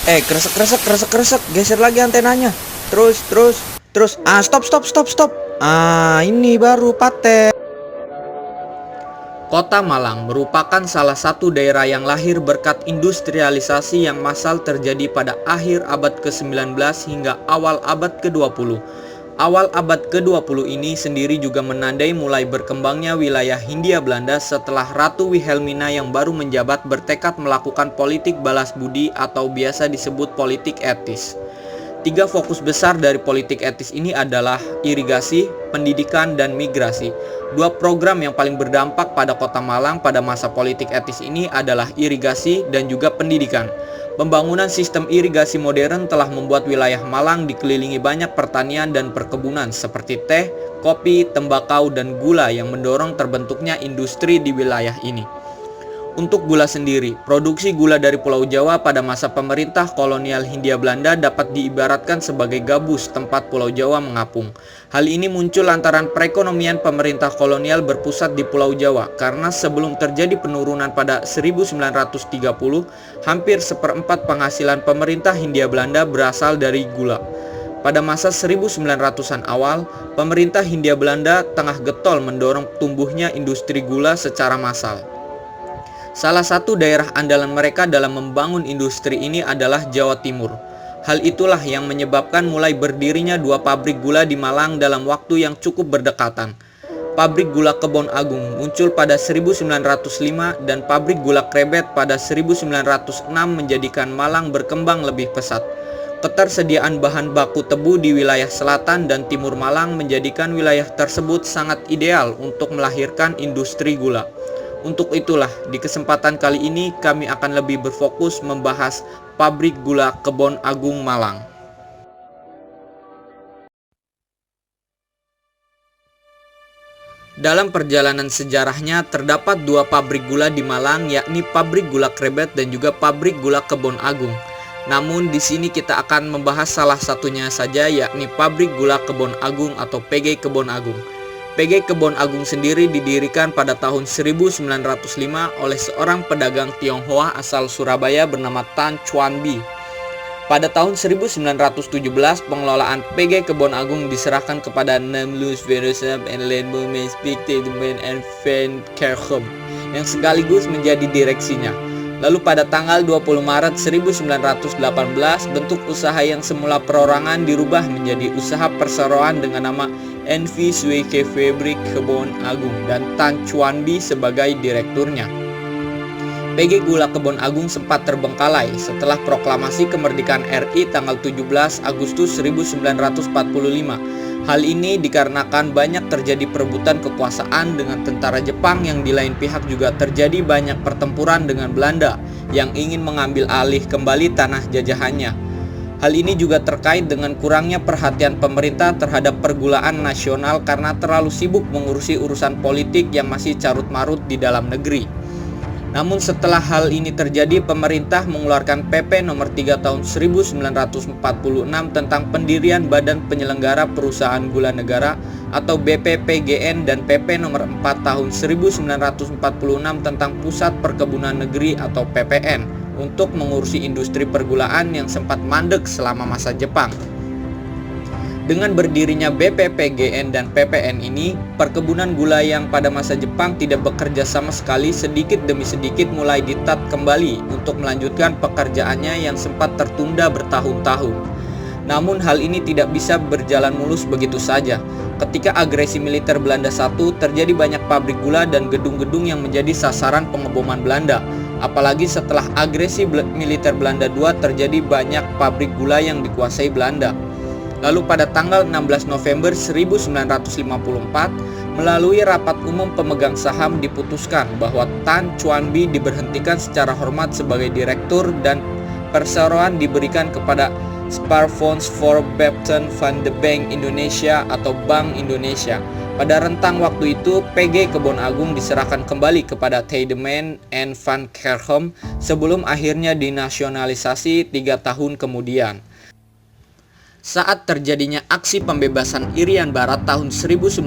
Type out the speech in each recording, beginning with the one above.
Kresek, geser lagi antenanya. Terus. Stop. Ini baru paten. Kota Malang merupakan salah satu daerah yang lahir berkat industrialisasi yang massal terjadi pada akhir abad ke-19 hingga awal abad ke-20. Awal abad ke-20 ini sendiri juga menandai mulai berkembangnya wilayah Hindia Belanda setelah Ratu Wilhelmina yang baru menjabat bertekad melakukan politik balas budi atau biasa disebut politik etis. Tiga fokus besar dari politik etis ini adalah irigasi, pendidikan, dan migrasi. Dua program yang paling berdampak pada Kota Malang pada masa politik etis ini adalah irigasi dan juga pendidikan. Pembangunan sistem irigasi modern telah membuat wilayah Malang dikelilingi banyak pertanian dan perkebunan seperti teh, kopi, tembakau, dan gula yang mendorong terbentuknya industri di wilayah ini. Untuk gula sendiri, produksi gula dari Pulau Jawa pada masa pemerintah kolonial Hindia Belanda dapat diibaratkan sebagai gabus tempat Pulau Jawa mengapung. Hal ini muncul lantaran perekonomian pemerintah kolonial berpusat di Pulau Jawa, karena sebelum terjadi penurunan pada 1930, hampir seperempat penghasilan pemerintah Hindia Belanda berasal dari gula. Pada masa 1900-an awal, pemerintah Hindia Belanda tengah getol mendorong tumbuhnya industri gula secara massal. Salah satu daerah andalan mereka dalam membangun industri ini adalah Jawa Timur. Hal itulah yang menyebabkan mulai berdirinya dua pabrik gula di Malang dalam waktu yang cukup berdekatan. Pabrik gula Kebon Agung muncul pada 1905 dan pabrik gula Krebet pada 1906 menjadikan Malang berkembang lebih pesat. Ketersediaan bahan baku tebu di wilayah selatan dan timur Malang menjadikan wilayah tersebut sangat ideal untuk melahirkan industri gula. Untuk itulah, di kesempatan kali ini kami akan lebih berfokus membahas pabrik gula Kebon Agung Malang. Dalam perjalanan sejarahnya terdapat dua pabrik gula di Malang, yakni pabrik gula Krebet dan juga pabrik gula Kebon Agung. Namun di sini kita akan membahas salah satunya saja, yakni pabrik gula Kebon Agung atau PG Kebon Agung. PG Kebon Agung sendiri didirikan pada tahun 1905 oleh seorang pedagang Tionghoa asal Surabaya bernama Tan Chuan Bi. Pada tahun 1917, pengelolaan PG Kebon Agung diserahkan kepada Namlus Verusab and Ledbo Menspiktedemen and Van Kerkhom yang sekaligus menjadi direksinya. Lalu pada tanggal 20 Maret 1918, bentuk usaha yang semula perorangan dirubah menjadi usaha perseroan dengan nama NV Suike Fabrik Kebon Agung dan Tan Chuan Bi sebagai direkturnya. PG Gula Kebon Agung sempat terbengkalai setelah proklamasi kemerdekaan RI tanggal 17 Agustus 1945. Hal ini dikarenakan banyak terjadi perebutan kekuasaan dengan tentara Jepang yang di lain pihak juga terjadi banyak pertempuran dengan Belanda yang ingin mengambil alih kembali tanah jajahannya. Hal ini juga terkait dengan kurangnya perhatian pemerintah terhadap pergulaan nasional karena terlalu sibuk mengurusi urusan politik yang masih carut-marut di dalam negeri. Namun setelah hal ini terjadi, pemerintah mengeluarkan PP nomor 3 tahun 1946 tentang pendirian Badan Penyelenggara Perusahaan Gula Negara atau BPPGN dan PP nomor 4 tahun 1946 tentang Pusat Perkebunan Negeri atau PPN untuk mengurusi industri pergulaan yang sempat mandek selama masa Jepang. Dengan berdirinya BPPGN dan PPN ini, perkebunan gula yang pada masa Jepang tidak bekerja sama sekali sedikit demi sedikit mulai ditat kembali untuk melanjutkan pekerjaannya yang sempat tertunda bertahun-tahun. Namun hal ini tidak bisa berjalan mulus begitu saja. Ketika agresi militer Belanda I, terjadi banyak pabrik gula dan gedung-gedung yang menjadi sasaran pengeboman Belanda. Apalagi setelah agresi militer Belanda II, terjadi banyak pabrik gula yang dikuasai Belanda. Lalu pada tanggal 16 November 1954, melalui rapat umum pemegang saham diputuskan bahwa Tan Chuan Bi diberhentikan secara hormat sebagai direktur dan perseroan diberikan kepada Sparfonds for Bapten van de Bank Indonesia atau Bank Indonesia. Pada rentang waktu itu, PG Kebon Agung diserahkan kembali kepada Tiedemann and Van Kerkhom sebelum akhirnya dinasionalisasi 3 tahun kemudian. Saat terjadinya aksi pembebasan Irian Barat tahun 1957,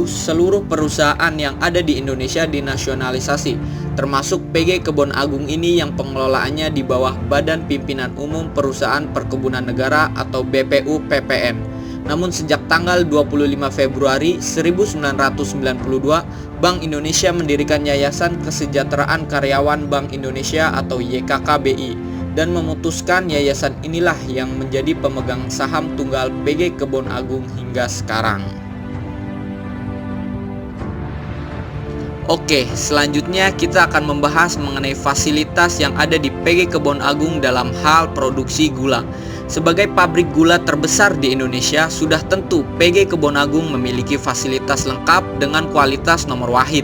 seluruh perusahaan yang ada di Indonesia dinasionalisasi, termasuk PG Kebon Agung ini yang pengelolaannya di bawah Badan Pimpinan Umum Perusahaan Perkebunan Negara atau BPU PPN. Namun sejak tanggal 25 Februari 1992, Bank Indonesia mendirikan Yayasan Kesejahteraan Karyawan Bank Indonesia atau YKKBI dan memutuskan yayasan inilah yang menjadi pemegang saham tunggal PG Kebon Agung hingga sekarang. Oke, selanjutnya kita akan membahas mengenai fasilitas yang ada di PG Kebon Agung dalam hal produksi gula. Sebagai pabrik gula terbesar di Indonesia, sudah tentu PG Kebon Agung memiliki fasilitas lengkap dengan kualitas nomor wahid,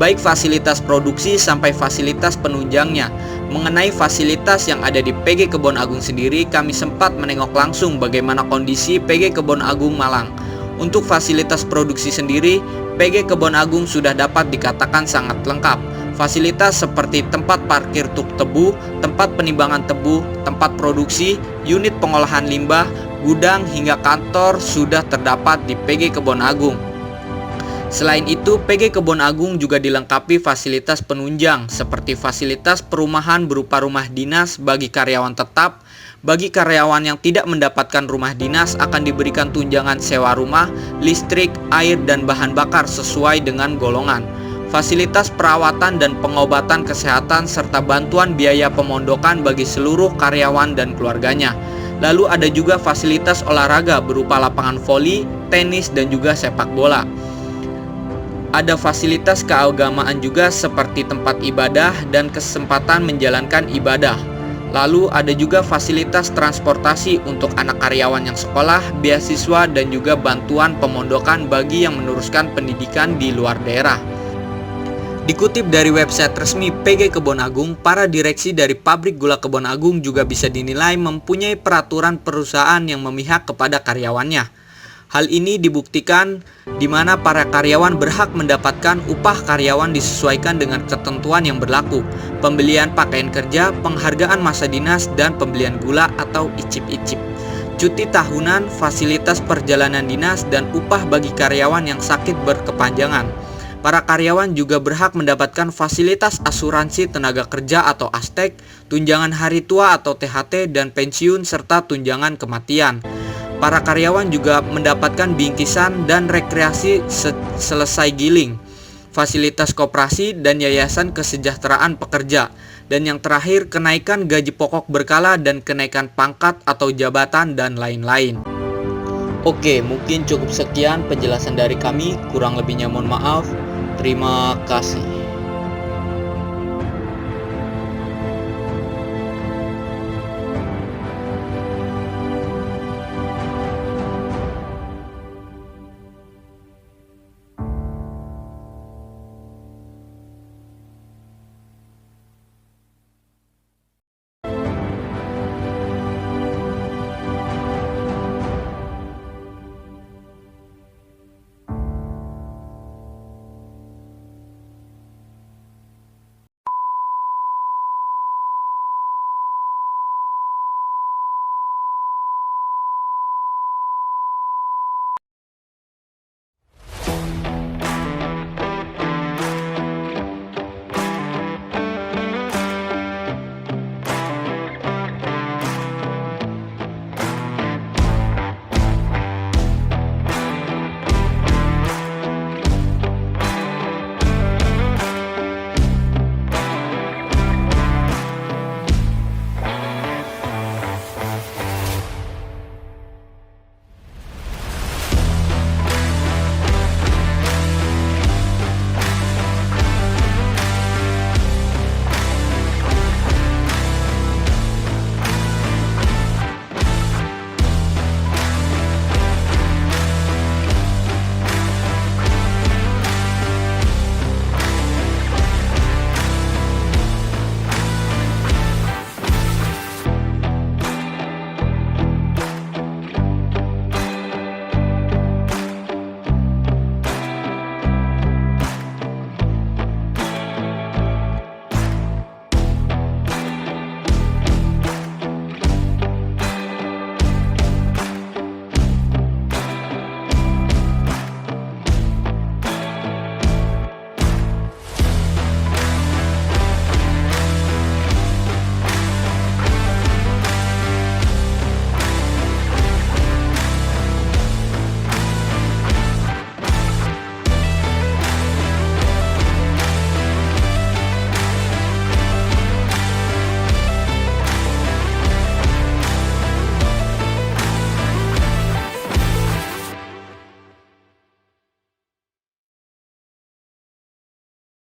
baik fasilitas produksi sampai fasilitas penunjangnya. Mengenai fasilitas yang ada di PG Kebon Agung sendiri, kami sempat menengok langsung bagaimana kondisi PG Kebon Agung Malang. Untuk fasilitas produksi sendiri, PG Kebon Agung sudah dapat dikatakan sangat lengkap. Fasilitas seperti tempat parkir truk tebu, tempat penimbangan tebu, tempat produksi, unit pengolahan limbah, gudang hingga kantor sudah terdapat di PG Kebon Agung. Selain itu, PG Kebon Agung juga dilengkapi fasilitas penunjang seperti fasilitas perumahan berupa rumah dinas bagi karyawan tetap. Bagi karyawan yang tidak mendapatkan rumah dinas akan diberikan tunjangan sewa rumah, listrik, air, dan bahan bakar sesuai dengan golongan. Fasilitas perawatan dan pengobatan kesehatan serta bantuan biaya pemondokan bagi seluruh karyawan dan keluarganya. Lalu ada juga fasilitas olahraga berupa lapangan voli, tenis, dan juga sepak bola. Ada fasilitas keagamaan juga seperti tempat ibadah dan kesempatan menjalankan ibadah. Lalu ada juga fasilitas transportasi untuk anak karyawan yang sekolah, beasiswa, dan juga bantuan pemondokan bagi yang meneruskan pendidikan di luar daerah. Dikutip dari website resmi PG Kebon Agung, para direksi dari pabrik gula Kebon Agung juga bisa dinilai mempunyai peraturan perusahaan yang memihak kepada karyawannya. Hal ini dibuktikan di mana para karyawan berhak mendapatkan upah karyawan disesuaikan dengan ketentuan yang berlaku, pembelian pakaian kerja, penghargaan masa dinas, dan pembelian gula atau icip-icip, cuti tahunan, fasilitas perjalanan dinas, dan upah bagi karyawan yang sakit berkepanjangan. Para karyawan juga berhak mendapatkan fasilitas asuransi tenaga kerja atau ASTEK, tunjangan hari tua atau THT, dan pensiun serta tunjangan kematian. Para karyawan juga mendapatkan bingkisan dan rekreasi selesai giling, fasilitas koperasi dan yayasan kesejahteraan pekerja. Dan yang terakhir, kenaikan gaji pokok berkala dan kenaikan pangkat atau jabatan dan lain-lain. Oke, mungkin cukup sekian penjelasan dari kami, kurang lebihnya mohon maaf. Terima kasih.